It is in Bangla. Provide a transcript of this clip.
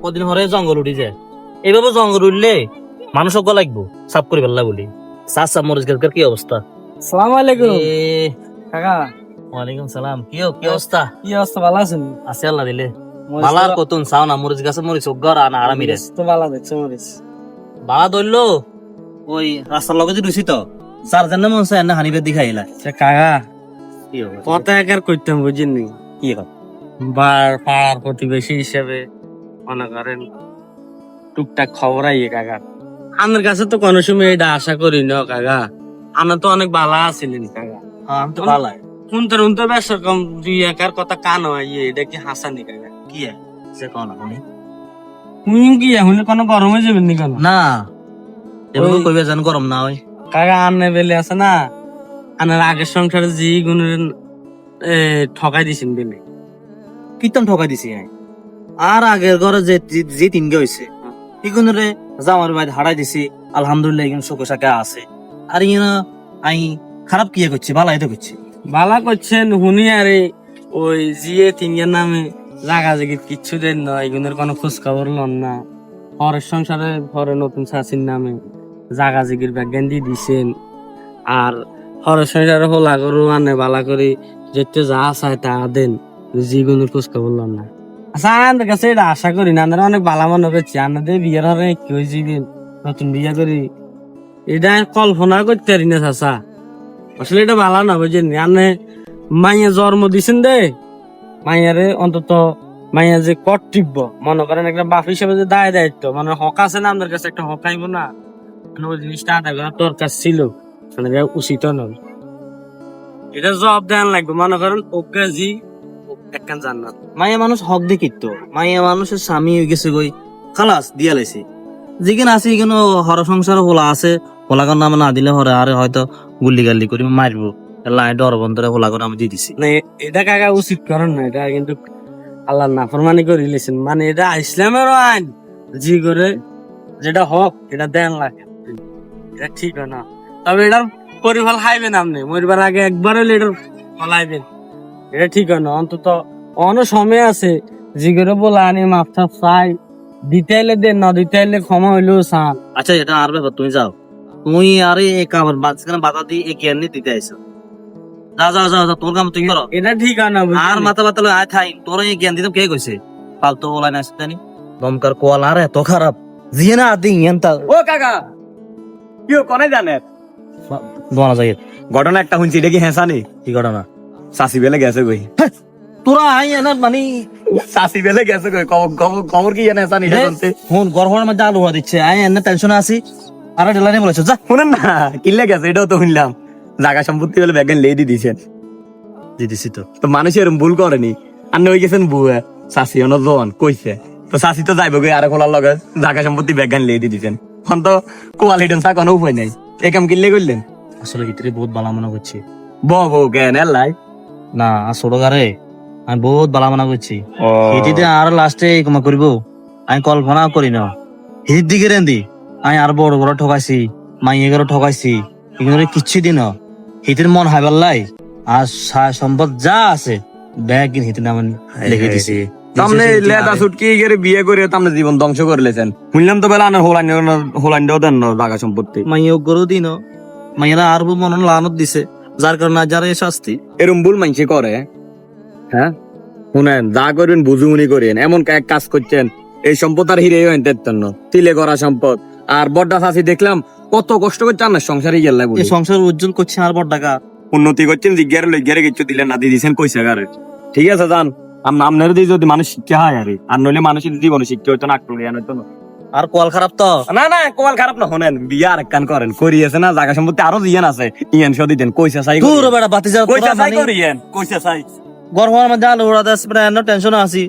কদিন হরে জঙ্গল উঠি যায় এইভাবে জঙ্গল উঠলে মানুষ অজ্ঞ লাগবো সাফ করে ফেললা বলি চাচা মরিচ গাছের কি অবস্থা? সালাম আলাইকুম কাকা। ওয়ালাইকুম সালাম। কি অবস্থা? কি অবস্থা, ভালো আছেন? আছে আল্লাহ দিলে বালা আর কতন চাও না মরিচ গাছে মরিচ অজ্ঞ আর আরামি রে তো ভালো দেখছো মরিচ বালা ধরলো ওই রাস্তার লগে যে রুছি তো চার জানে মন চায় না হানিবে দিখাইলা কাকা। কি হবে কথা একার করতাম বুঝিনি, কি হবে পাড়ার প্রতিবেশী হিসেবে মনে করেন টুকটাক খবর আইয়ে কাকা। আমার কাছে তো কোনো সময় এটা আশা করি না কাকা। আমরা তো অনেক ভালো আছিলেন কাকা। আমি তো ভালো উনতে বেশ রকম দুই একার কথা কান হইয়ে এটা কি হাসানি কাকা? কি সে কোন আপনি হুম কি এখন কোনো গরম হয়ে যাবেন নি কেন? না এভাবে কইবে জান গরম না হয় কাকা আন্নে বেলে আছে না, আনার আগের সংসারে যে গুণের ঠকাই দিছেন বেলে। কীর্তন ঠকাই দিছি আর আগের ঘরে যে তিনগে হয়েছে এগুলো জামার ভাই হারাই দিছি আলহামদুলিল্লাহ এগুলো শোক শাকে আছে আর ইয়ে আই খারাপ কি করছি ভালো এটা করছি বালা করছেন হুনি আরে ওই জিয়ে তিনগের নামে জাগা জাগির কিচ্ছু দেন না, এগুলোর কোনো খোঁজ খবর লন না। পরের সংসারে পরে নতুন শাসির নামে জাগা জাগির ব্যাজ্ঞান দিয়ে দিছেন আর পরের সংসারে হোলা করু আনে বালা করে যেতে যা চায় তা দেন, যেগুলোর খোঁজ খবর লন না। আচ্ছা আমাদের কাছে এটা আশা করি না, আমরা অনেক বালা মনে করছি আমাদের বিয়ের হরে কি হয়েছে নতুন বিয়ে করি এটা কল্পনা করতে পারি না চাচা। আসলে এটা ভালো না বুঝছেন, আনে মাইয়া জন্ম দিছেন দে মাইয়ারে অন্তত মাইয়া যে কর্তব্য মনে করেন একটা বাপ হিসেবে যে দায় দায়িত্ব মানে হক আছে না আমাদের কাছে, একটা হক আইব না ওই জিনিসটা আদায় করা দরকার ছিল, মানে উচিত নয়। এটা জবাব দেন লাগবে মনে করেন ওকে জি একখান জান্নাত। মাইয়া মানুষ হক দেখি তো মাইয়া মানুষের স্বামী হয়ে গেছে গই খালাস দিয়া লাইছি যেখানে আছে এখানে হর সংসার হোলা আছে হোলাগর নামে না দিলে হরে আরে হয়তো গুল্লি গাল্লি করে মারবো লাই ডর বন্ধরে হোলাগর আমি দিয়ে দিছি না এটা কাকা উচিত করেন না, এটা কিন্তু আল্লাহ নাফরমানি করে রিলেছেন, মানে এটা ইসলামের আইন জি করে যেটা হক এটা দেন লাগে এটা ঠিক হয় না। তবে এটার পরিফল খাইবেন আপনি মরিবার আগে একবার হলে এটার ফলাইবেন, এটা ঠিক হয় না। অন্তত অনেক সময় আছে জি করে বলে আনি মাপটা চাই দিতে এলে দেন, না দিতে এলে ক্ষমা হইলেও চান। আচ্ছা এটা আর ব্যাপার তুমি যাও তুমি আরে এক আমার মাঝখানে বাধা দিয়ে এই জ্ঞান নিয়ে দিতে আইসো যাও যাও যাও যাও, তোর কাম তুই করো এটা ঠিক হয় না আর মাথা ব্যথা লয় আয় থাই তোর এই জ্ঞান দিতাম কে কইছে ফালতু বলাই না জানি দমকার কোয়াল আর এত খারাপ জিয়ে না আদি ইয়ান্তা ও কাকা কেউ কোনে জানে দোয়া যায় ঘটনা একটা শুনছি এটা কি হেসানি কি ঘটনা চাষি বেলে গেছে কই তোরা আই না মানে চাষি বেলে গেছে কই খবর কি জানে হেসানি ফোন গরমের মধ্যে আলু হওয়া দিচ্ছে আই এনে টেনশনে আছি আর ডেলারে বলেছে যা শুনেন না কিল্লে গেছে এটাও তো শুনলাম জায়গা সম্পত্তি বলে ব্যাগান লেডি দিয়েছেন দিদিছি তো তো মানুষ এরম ভুল করেনি আর নই গেছেন বুয়া চাষি অন জন কইছে তো চাষি তো যাইব গই আর খোলার লগে জায়গা সম্পত্তি ব্যাগান লেডি দিয়েছেন এখন তো কোয়ালিটি চা কোনো উপায় নাই এই কাম কিনলে করলেন আসলে ভিতরে বহুত বালা মনে করছি বউ কেন এলাই না আর ছোট গারে আমি বহুত বালা মনে করছি এটিতে আর লাস্টে কমা করিব আমি কল্পনা করি না হিট দিকে রেন্দি আমি আর বড় বড় ঠকাইছি মাইয়ে গেরো ঠকাইছি এগুলো কিচ্ছু দিন হিতের মন হাইবাল্লাই আর সম্পদ যা আছে ব্যাগ হিতে নাম লিখে দিছি তামনে লেদা সুটকি গেরে বিয়ে করে তামনে জীবন ধ্বংস করে লেছেন শুনলাম তো বেলা আনার হোলাইন্ডও দেন না জায়গা সম্পত্তি মাইয়ে গরু দিন মাইয়েরা আর মন লানত দিছে যার কারণে যারা এই শাস্তি এরম ভুল মানছে করে হ্যাঁ শুনেন যা করবেন বুঝুমুনি করেন এমন এক কাজ করছেন এই সম্পদ আর হিরে জন্য তিলে করা সম্পদ আর বড়টা চাষি দেখলাম কত কষ্ট করছে আপনার সংসারে গেলে এই সংসার উজ্জ্বল করছে আর বড় টাকা উন্নতি করছেন জিজ্ঞারে লজ্ঞারে কিছু দিলেন না দিয়ে দিয়েছেন কইসা গারে ঠিক আছে যান আপনার দিয়ে যদি মানুষ শিক্ষা হয় আর নইলে মানুষের জীবনে শিক্ষা হইতো না আক্রমণ হইতো না আর কল খারাপ তো না না কোয়াল খারাপ না শোনেন বিয়ে আর কান করেন করিয়েছে না জায়গা সম্পত্তি আরো জিয়ান আছে ইয়ান সদি দেন কইসা চাই দূর বেটা বাতি যাও কইসা চাই করিয়েন কইসা চাই গরমের মধ্যে আলু উড়াতে টেনশন আছি